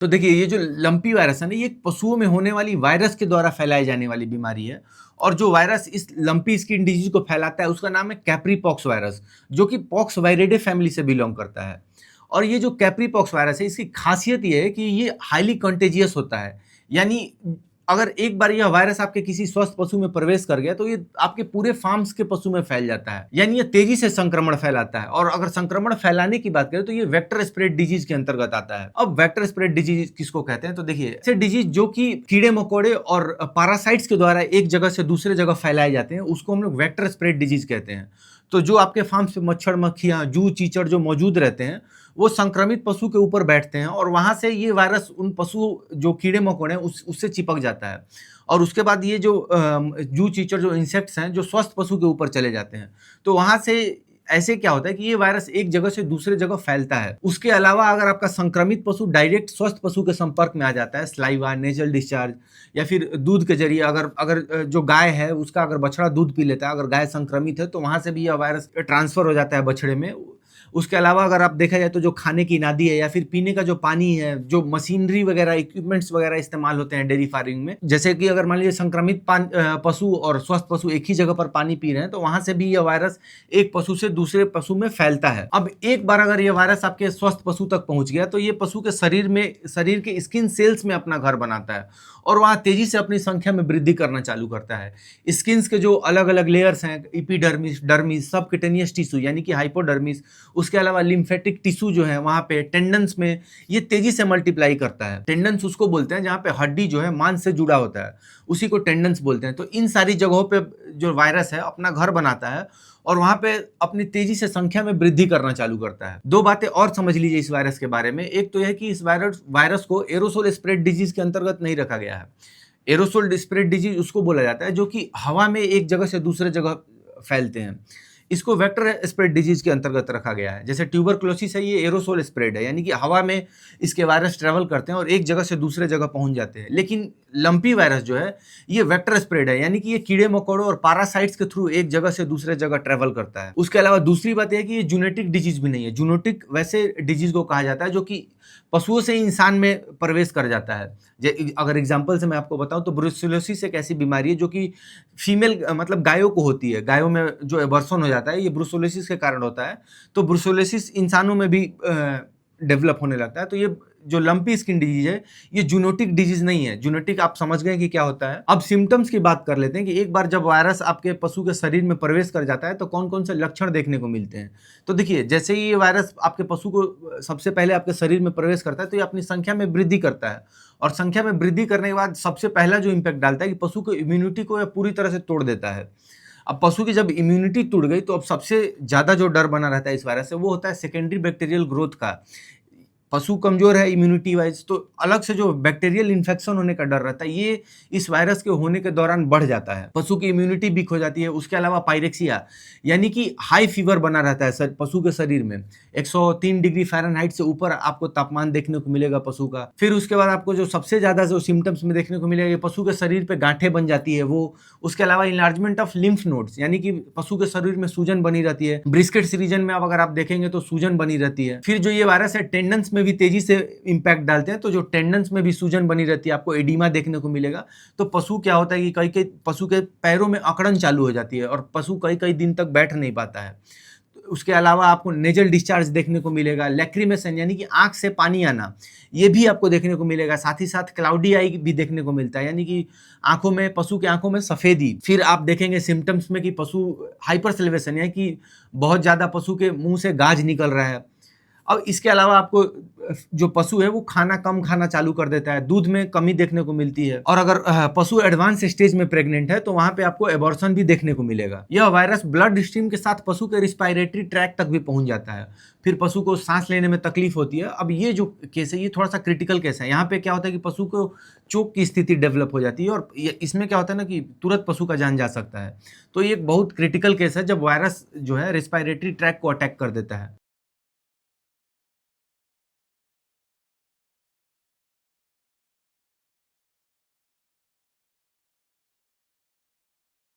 तो देखिए ये जो लंपी वायरस है ना, ये पशुओं में होने वाली वायरस के द्वारा फैलाई जाने वाली बीमारी है। और जो वायरस इस लंपी स्किन डिजीज को फैलाता है उसका नाम है कैप्री पॉक्स वायरस, जो कि पॉक्स वायरेडे फैमिली से बिलोंग करता है। और ये जो कैप्री पॉक्स वायरस है, इसकी खासियत ये है कि ये हाईली कंटेजियस होता है। यानी अगर एक बार यह वायरस आपके किसी स्वस्थ पशु में प्रवेश कर गया तो ये आपके पूरे फार्म्स के पशु में फैल जाता है। यानी ये तेजी से संक्रमण फैलाता है। और अगर संक्रमण फैलाने की बात करें तो ये वेक्टर स्प्रेड डिजीज के अंतर्गत आता है। अब वेक्टर स्प्रेड डिजीज किसको कहते हैं? तो देखिए, ऐसे डिजीज जो कि कीड़े मकोड़े और पैरासाइट्स के द्वारा एक जगह से दूसरे जगह फैलाए जाते हैं, उसको हम लोग वेक्टर स्प्रेड डिजीज कहते हैं। तो जो आपके फार्म पे मच्छर, मक्खियां, जू, चीचड़ जो मौजूद रहते हैं, वो संक्रमित पशु के ऊपर बैठते हैं और वहां से ये वायरस उन पशु जो कीड़े मकोड़े हैं उससे चिपक जाता है। और उसके बाद ये जो जू, चीचड़ जो इंसेक्ट्स हैं जो स्वस्थ पशु के ऊपर चले जाते हैं, तो वहां से ऐसे क्या होता है कि ये वायरस एक जगह से दूसरे जगह फैलता है। उसके अलावा अगर आपका संक्रमित पशु डायरेक्ट स्वस्थ पशु के संपर्क में आ जाता है, स्लाइवा, नेजल डिस्चार्ज या फिर दूध के जरिए, अगर अगर जो गाय है उसका अगर बछड़ा दूध पी लेता है, अगर गाय संक्रमित है तो वहां से भी यह वायरस ट्रांसफर हो जाता है बछड़े में। उसके अलावा अगर आप देखा जाए तो जो खाने की नादी है या फिर पीने का जो पानी है, जो मशीनरी वगैरह, इक्विपमेंट्स वगैरह इस्तेमाल होते हैं डेयरी फार्मिंग में, जैसे कि अगर मान लीजिए संक्रमित पशु और स्वस्थ पशु एक ही जगह पर पानी पी रहे हैं, तो वहां से भी यह वायरस एक पशु से दूसरे पशु में फैलता है। अब एक बार अगर यह वायरस आपके स्वस्थ पशु तक पहुंच गया तो ये पशु के शरीर के स्किन सेल्स में अपना घर बनाता है और वहां तेजी से अपनी संख्या में वृद्धि करना चालू करता है। स्किन्स के जो अलग अलग लेयर्स हैं, एपिडर्मिस, डर्मिस, सबक्यूटेनियस टिश्यू यानी कि हाइपोडर्मिस, उसके अलावा लिम्फेटिक टिश्यू जो है वहां पे टेंडन्स में ये तेजी से मल्टीप्लाई करता है। टेंडन्स उसको बोलते हैं जहां पे हड्डी जो है मांस से जुड़ा होता है, उसी को टेंडन्स बोलते हैं। तो इन सारी जगहों पे जो वायरस है अपना घर बनाता है और वहां पे अपनी तेजी से संख्या में वृद्धि करना चालू करता है। दो बातें और समझ लीजिए इस वायरस के बारे में। एक तो यह कि इस वायरस को एरोसोल स्प्रेड डिजीज के अंतर्गत नहीं रखा गया है। एरोसोल स्प्रेड डिजीज उसको बोला जाता है जो कि हवा में एक जगह से दूसरे जगह फैलते हैं। इसको वेक्टर स्प्रेड डिजीज के अंतर्गत रखा गया है। जैसे ट्यूबरकुलोसिस है, ये एरोसोल स्प्रेड है, यानी कि हवा में इसके वायरस ट्रेवल करते हैं और एक जगह से दूसरे जगह पहुंच जाते हैं। लेकिन लंपी वायरस जो है ये वेक्टर स्प्रेड है, यानी कि ये कीड़े मकोड़ों और पैरासाइट्स के थ्रू एक जगह से दूसरे जगह ट्रेवल करता है। उसके अलावा दूसरी बात यह है कि ये जूनेटिक डिजीज भी नहीं है। जूनोटिक वैसे डिजीज को कहा जाता है जो कि पशुओं से इंसान में प्रवेश कर जाता है। अगर एग्जाम्पल से मैं आपको बताऊं तो ब्रुसेलोसिस एक ऐसी बीमारी है जो कि फीमेल मतलब गायों को होती है। गायों में जो एबॉर्शन हो जाता है ये ब्रुसेलोसिस के कारण होता है। तो ब्रुसेलोसिस इंसानों में भी डेवलप होने लगता है। तो ये जो लंपी स्किन डिजीज है ये जूनोटिक डिजीज नहीं है। जूनोटिक आप समझ गए कि क्या होता है। अब सिम्टम्स की बात कर लेते हैं कि एक बार जब वायरस आपके पशु के शरीर में प्रवेश कर जाता है तो कौन कौन से लक्षण देखने को मिलते हैं। तो देखिए, जैसे ही ये वायरस आपके पशु को सबसे पहले आपके शरीर में प्रवेश करता है तो ये अपनी संख्या में वृद्धि करता है और संख्या में वृद्धि करने के बाद सबसे पहला जो इम्पैक्ट डालता है कि पशु को इम्यूनिटी को पूरी तरह से तोड़ देता है। अब पशु की जब इम्यूनिटी टूट गई तो अब सबसे ज्यादा जो डर बना रहता है इस वायरस से वो होता है सेकेंडरी बैक्टीरियल ग्रोथ का। पशु कमजोर है इम्यूनिटी वाइज तो अलग से जो बैक्टीरियल इन्फेक्शन होने का डर रहता है ये इस वायरस के होने के दौरान बढ़ जाता है। पशु की इम्यूनिटी वीक हो जाती है। उसके अलावा पायरेक्सिया यानी कि हाई फीवर बना रहता है पशु के शरीर में। 103 डिग्री फ़ारेनहाइट से ऊपर आपको तापमान देखने को मिलेगा पशु का। फिर उसके बाद आपको जो सबसे ज्यादा जो सिम्टम्स में देखने को मिलेगा पशु के शरीर पे गांठें बन जाती है वो। उसके अलावा इनलार्जमेंट ऑफ लिम्फ नोड्स यानी कि पशु के शरीर में सूजन बनी रहती है। ब्रिस्केट्स रीजन में अगर आप देखेंगे तो सूजन बनी रहती है। फिर जो ये वायरस है टेंडन्स में भी तेजी से इंपैक्ट डालते हैं तो जो टेंडन्स में भी सूजन बनी रहती है, आपको एडिमा देखने को मिलेगा। तो पशु क्या होता है कि कई कई पशु के पैरों में अकड़न चालू हो जाती है और पशु कई कई दिन तक बैठ नहीं पाता है। उसके अलावा आपको नेजल डिस्चार्ज देखने को मिलेगा। लैक्रिमेशन यानी कि आंख से पानी आना ये भी आपको देखने को मिलेगा। साथ ही साथ क्लाउडी आई भी देखने को मिलता है यानी कि आंखों में, पशु के आंखों में सफेदी। फिर आप देखेंगे सिम्टम्स में कि पशु हाइपरसेलिवेशन यानी कि बहुत ज्यादा पशु के मुंह से गाज निकल रहा है। अब इसके अलावा आपको जो पशु है वो खाना कम खाना चालू कर देता है, दूध में कमी देखने को मिलती है। और अगर पशु एडवांस स्टेज में प्रेग्नेंट है तो वहां पे आपको एबॉर्शन भी देखने को मिलेगा। यह वायरस ब्लड स्ट्रीम के साथ पशु के रिस्पायरेटरी ट्रैक तक भी पहुंच जाता है। फिर पशु को सांस लेने में तकलीफ होती है। अब ये जो केस है ये थोड़ा सा क्रिटिकल केस है। यहाँ पे क्या होता है कि पशु को चोक की स्थिति डेवलप हो जाती है और इसमें क्या होता है ना कि तुरंत पशु का जान जा सकता है। तो ये एक बहुत क्रिटिकल केस है जब वायरस जो है रिस्पायरेटरी ट्रैक को अटैक कर देता है।